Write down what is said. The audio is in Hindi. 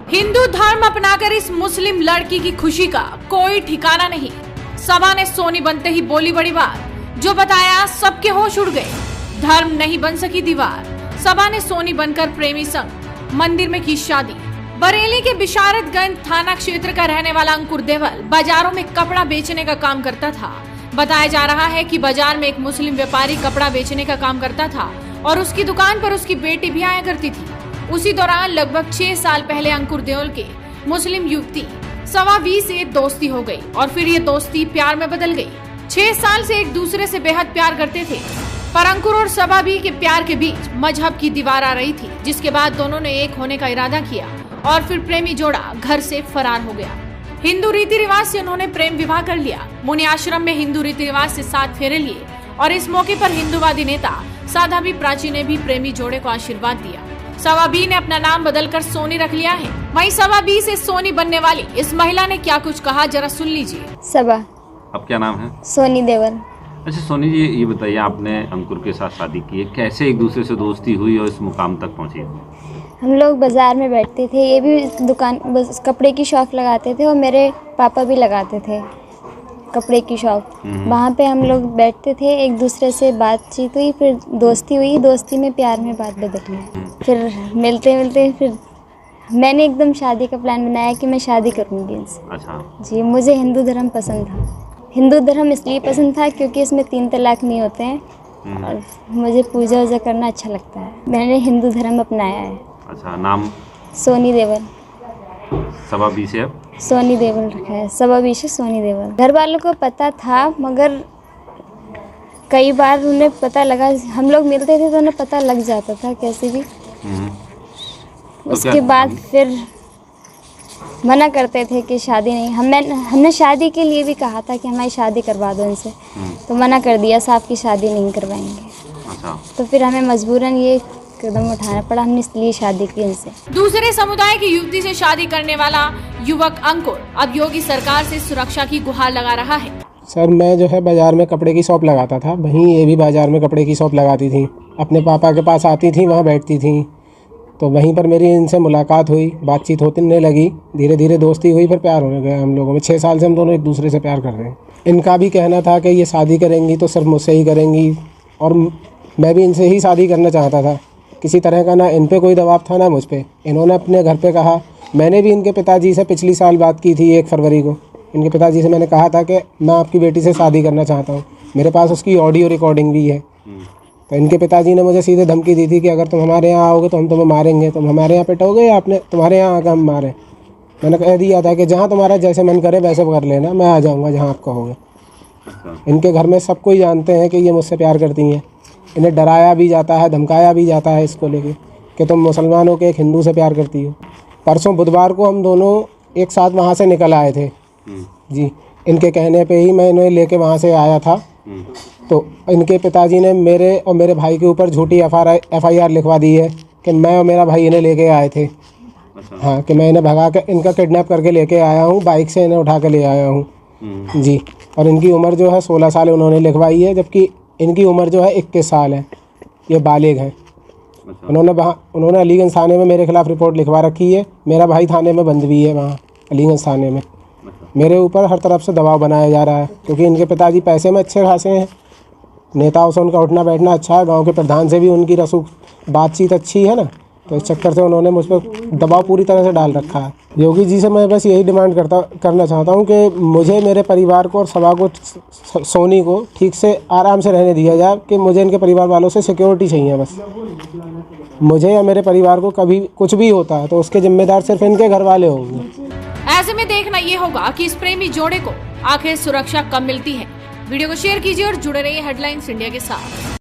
हिंदू धर्म अपनाकर इस मुस्लिम लड़की की खुशी का कोई ठिकाना नहीं। सबा ने सोनी बनते ही बोली बड़ी बात, जो बताया सबके होश उड़ गए। धर्म नहीं बन सकी दीवार, सबा ने सोनी बनकर प्रेमी संग मंदिर में की शादी। बरेली के बिशारतगंज थाना क्षेत्र का रहने वाला अंकुर देवल बाजारों में कपड़ा बेचने का काम करता था। बताया जा रहा है कि बाजार में एक मुस्लिम व्यापारी कपड़ा बेचने का काम करता था और उसकी दुकान पर उसकी बेटी भी आया करती थी। उसी दौरान लगभग 6 साल पहले अंकुर देवल के मुस्लिम युवती सवा 20 से दोस्ती हो गई और फिर ये दोस्ती प्यार में बदल गई। 6 साल से एक दूसरे से बेहद प्यार करते थे, पर अंकुर और सबा भी के प्यार के बीच मजहब की दीवार आ रही थी, जिसके बाद दोनों ने एक होने का इरादा किया और फिर प्रेमी जोड़ा घर से फरार हो गया। हिंदू रीति रिवाज से उन्होंने प्रेम विवाह कर लिया। मुनि आश्रम में हिंदू रीति रिवाज से 7 फेरे लिए और इस मौके पर हिंदूवादी नेता साध्वी प्राची ने भी प्रेमी जोड़े को आशीर्वाद दिया। सवा बी ने अपना नाम बदलकर सोनी रख लिया है। वहीं सवा बी से सोनी बनने वाली इस महिला ने क्या कुछ कहा, जरा सुन लीजिए। सबा। अब क्या नाम है? सोनी देवल। अच्छा सोनी जी, ये बताइए, आपने अंकुर के साथ शादी की है, कैसे एक दूसरे से दोस्ती हुई और इस मुकाम तक पहुंची? हम लोग बाजार में बैठते थे, ये भी दुकान बस कपड़े की शॉप लगाते थे और मेरे पापा भी लगाते थे कपड़े की शॉप। वहाँ पे हम लोग बैठते थे, एक दूसरे से बातचीत हुई, फिर दोस्ती हुई, दोस्ती में प्यार में बात बदल गई। फिर मिलते मिलते फिर मैंने एकदम शादी का प्लान बनाया कि मैं शादी करूँगी इनसे। अच्छा जी, मुझे हिंदू धर्म पसंद था। हिंदू धर्म इसलिए पसंद था क्योंकि इसमें 3 तलाक नहीं होते हैं और मुझे पूजा वूजा करना अच्छा लगता है। मैंने हिंदू धर्म अपनाया है। अच्छा, नाम? सोनी देवल। सवा बी से अब सोनी देवल रखा है, सवा बी से सोनी देवल। घर वालों को पता था, मगर कई बार उन्हें पता लगा, हम लोग मिलते थे तो उन्हें पता लग जाता था कैसे भी। उसके बाद फिर मना करते थे कि शादी नहीं। हमने शादी के लिए भी कहा था कि हमारी शादी करवा दो इनसे, तो मना कर दिया, साहब की शादी नहीं करवाएंगे। अच्छा। तो फिर हमें मजबूरन ये कदम उठाना पड़ा, हमने इसलिए शादी की इनसे। दूसरे समुदाय की युवती से शादी करने वाला युवक अंकुर अब योगी सरकार से सुरक्षा की गुहार लगा रहा है। सर, मैं जो है बाजार में कपड़े की शॉप लगाता था, वहीं ये भी बाजार में कपड़े की शॉप लगाती थी। अपने पापा के पास आती थी, वहाँ बैठती थी, तो वहीं पर मेरी इनसे मुलाकात हुई, बातचीत होने लगी, धीरे धीरे दोस्ती हुई, फिर प्यार होने गया हम लोगों में। 6 साल से हम दोनों एक दूसरे से प्यार कर रहे हैं। इनका भी कहना था कि ये शादी करेंगी तो सिर्फ मुझसे ही करेंगी और मैं भी इनसे ही शादी करना चाहता था। किसी तरह का ना इन पे कोई दबाव था ना मुझ पे। इन्होंने अपने घर पे कहा। मैंने भी इनके पिताजी से पिछली साल बात की थी, 1 फरवरी को। इनके पिताजी से मैंने कहा था कि मैं आपकी बेटी से शादी करना चाहता हूँ। मेरे पास उसकी ऑडियो रिकॉर्डिंग भी है। तो इनके पिताजी ने मुझे सीधे धमकी दी थी कि अगर तुम हमारे यहाँ आओगे तो हम तुम्हें मारेंगे। तुम हमारे यहाँ पिटोगे या आपने तुम्हारे यहाँ आकर हम मारें? मैंने कह दिया था कि जहाँ तुम्हारा जैसे मन करे वैसे कर लेना, मैं आ जाऊँगा जहाँ आप कहोगे। इनके घर में सब कोई जानते हैं कि ये मुझसे प्यार करती हैं। इन्हें डराया भी जाता है, धमकाया भी जाता है इसको लेके कि तुम मुसलमान हो के एक हिंदू से प्यार करती हो। परसों बुधवार को हम दोनों एक साथ वहाँ से निकल आए थे जी। इनके कहने पे ही मैं इन्हें लेके वहाँ से आया था। तो इनके पिताजी ने मेरे और मेरे भाई के ऊपर झूठी FIR लिखवा दी है कि मैं और मेरा भाई इन्हें लेके आए थे। हाँ, कि मैं इन्हें भगा के इनका किडनैप करके लेके आया हूँ, बाइक से इन्हें उठा के ले आया हूँ जी। और इनकी उम्र जो है 16 साल उन्होंने लिखवाई है, जबकि इनकी उम्र जो है 21 साल है। ये बालिग हैं। उन्होंने अलीगंज थाने में मेरे खिलाफ़ रिपोर्ट लिखवा रखी है। मेरा भाई थाने में बंद भी है वहाँ अलीगंज थाने में। मेरे ऊपर हर तरफ से दबाव बनाया जा रहा है क्योंकि इनके पिताजी पैसे में अच्छे खासे हैं, नेताओं से उनका उठना बैठना अच्छा है, गांव के प्रधान से भी उनकी रसूख बातचीत अच्छी है ना। तो इस चक्कर से उन्होंने मुझ पर दबाव पूरी तरह से डाल रखा है। योगी जी से मैं बस यही डिमांड करना चाहता हूँ कि मुझे, मेरे परिवार को और सभा को, सोनी को ठीक से आराम से रहने दिया जाए कि मुझे इनके परिवार वालों से सिक्योरिटी चाहिए। बस मुझे या मेरे परिवार को कभी कुछ भी होता है तो उसके जिम्मेदार सिर्फ इनके घर वाले होंगे। ऐसे में देखना ये होगा कि इस प्रेमी जोड़े को आखिर सुरक्षा कब मिलती है। वीडियो को शेयर कीजिए और जुड़े रहिए हेडलाइंस इंडिया के साथ।